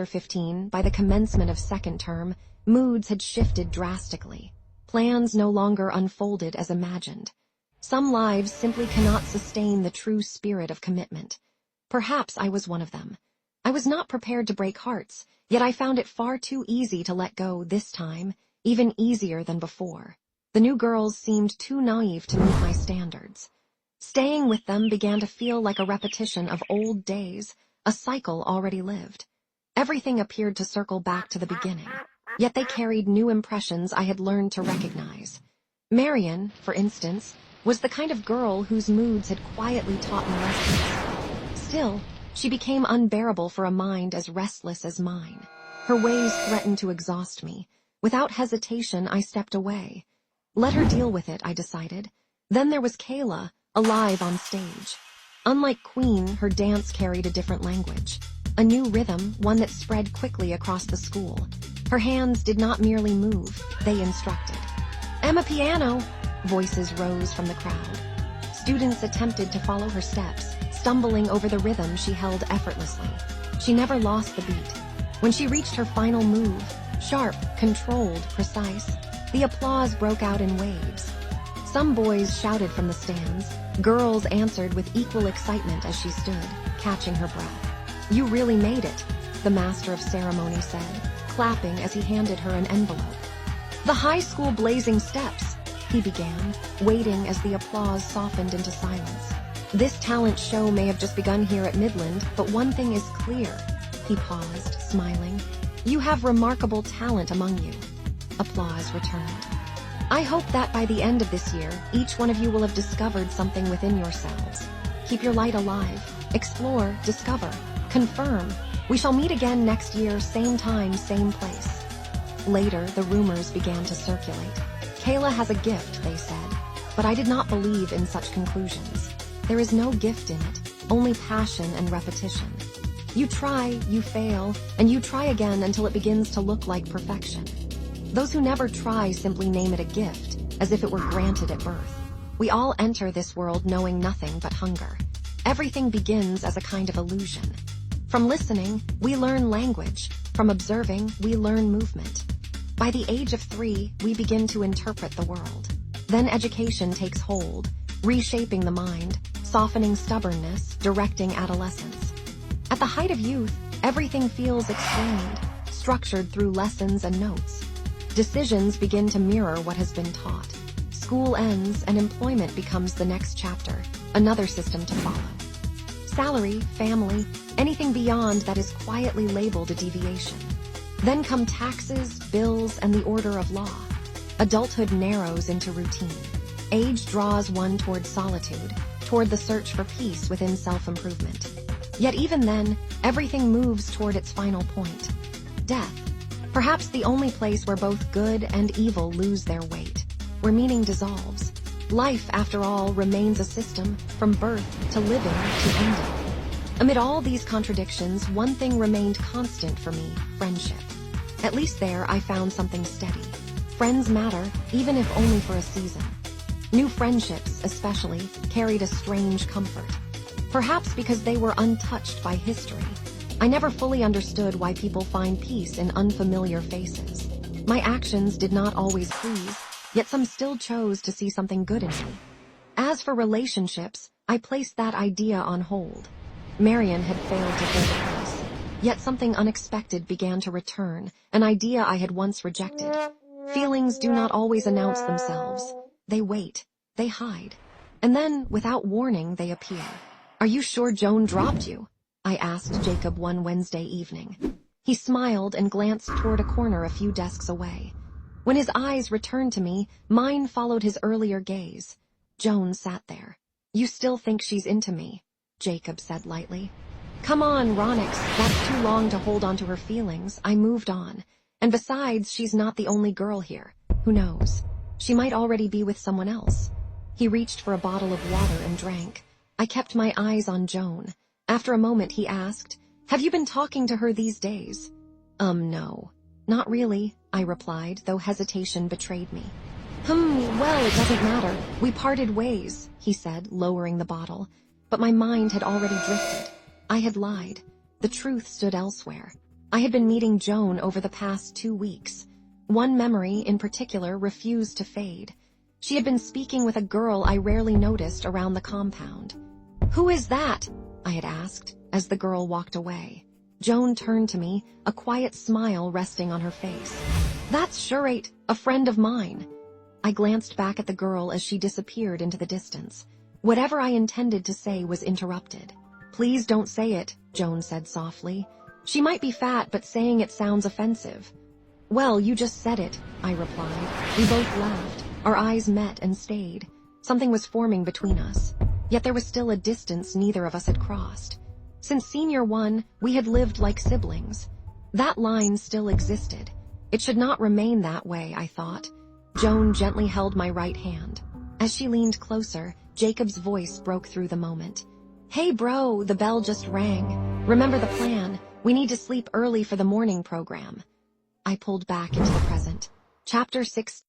Chapter 15, by the commencement of second term, moods had shifted drastically. Plans no longer unfolded as imagined. Some lives simply cannot sustain the true spirit of commitment. Perhaps I was one of them. I was not prepared to break hearts, yet I found it far too easy to let go this time, even easier than before. The new girls seemed too naive to meet my standards. Staying with them began to feel like a repetition of old days, a cycle already lived. Everything appeared to circle back to the beginning, yet they carried new impressions I had learned to recognize. Marian, for instance, was the kind of girl whose moods had quietly taught me lessons. Still, she became unbearable for a mind as restless as mine. Her ways threatened to exhaust me. Without hesitation, I stepped away. Let her deal with it, I decided. Then there was Kayla, alive on stage. Unlike Queen, her dance carried a different language. A new rhythm, one that spread quickly across the school. Her hands did not merely move, they instructed. "Emma piano!" Voices rose from the crowd. Students attempted to follow her steps, stumbling over the rhythm she held effortlessly. She never lost the beat. When she reached her final move, sharp, controlled, precise, the applause broke out in waves. Some boys shouted from the stands. Girls answered with equal excitement as she stood, catching her breath. "You really made it," the master of ceremony said, clapping as he handed her an envelope. "The high school blazing steps," he began, waiting as the applause softened into silence. "This talent show may have just begun here at Midland, but one thing is clear." He paused, smiling. "You have remarkable talent among you." Applause returned. "I hope that by the end of this year, each one of you will have discovered something within yourselves. Keep your light alive. Explore, discover, confirm. We shall meet again next year, same time, same place." Later, the rumors began to circulate. "Kayla has a gift," they said, but I did not believe in such conclusions. There is no gift in it, only passion and repetition. You try, you fail, and you try again until it begins to look like perfection. Those who never try simply name it a gift, as if it were granted at birth. We all enter this world knowing nothing but hunger. Everything begins as a kind of illusion. From listening, we learn language. From observing, we learn movement. By the age of 3, we begin to interpret the world. Then education takes hold, reshaping the mind, softening stubbornness, directing adolescence. At the height of youth, everything feels explained, structured through lessons and notes. Decisions begin to mirror what has been taught. School ends and employment becomes the next chapter, another system to follow. Salary, family, anything beyond that is quietly labeled a deviation. Then come taxes, bills, and the order of law. Adulthood narrows into routine. Age draws one toward solitude, toward the search for peace within self-improvement. Yet even then, everything moves toward its final point: death. Perhaps the only place where both good and evil lose their weight, where meaning dissolves. Life, after all, remains a system, from birth to living to ending. Amid all these contradictions, one thing remained constant for me: friendship. At least there I found something steady. Friends matter, even if only for a season. New friendships, especially, carried a strange comfort. Perhaps because they were untouched by history. I never fully understood why people find peace in unfamiliar faces. My actions did not always please, yet some still chose to see something good in me. As for relationships, I placed that idea on hold. Marian had failed to fill the place. Yet something unexpected began to return, an idea I had once rejected. Feelings do not always announce themselves. They wait, they hide. And then, without warning, they appear. "Are you sure Joan dropped you?" I asked Jacob one Wednesday evening. He smiled and glanced toward a corner a few desks away. When his eyes returned to me, mine followed his earlier gaze. Joan sat there. "You still think she's into me," Jacob said lightly. "Come on, Ronix, that's too long to hold on to her feelings." I moved on. And besides, she's not the only girl here. Who knows? She might already be with someone else. He reached for a bottle of water and drank. I kept my eyes on Joan. After a moment, he asked, "Have you been talking to her these days?" No. "Not really," I replied, though hesitation betrayed me. Well, it doesn't matter. We parted ways," he said, lowering the bottle. But my mind had already drifted. I had lied. The truth stood elsewhere. I had been meeting Joan over the past 2 weeks. One memory, in particular, refused to fade. She had been speaking with a girl I rarely noticed around the compound. "Who is that?" I had asked, as the girl walked away. Joan turned to me, a quiet smile resting on her face. "That's Shurate, a friend of mine." I glanced back at the girl as she disappeared into the distance. Whatever I intended to say was interrupted. "Please don't say it," Joan said softly. "She might be fat, but saying it sounds offensive." "Well, you just said it," I replied. We both laughed. Our eyes met and stayed. Something was forming between us. Yet there was still a distance neither of us had crossed. Since Senior 1, we had lived like siblings. That line still existed. It should not remain that way, I thought. Joan gently held my right hand. As she leaned closer, Jacob's voice broke through the moment. "Hey bro, the bell just rang. Remember the plan. We need to sleep early for the morning program." I pulled back into the present. Chapter 6.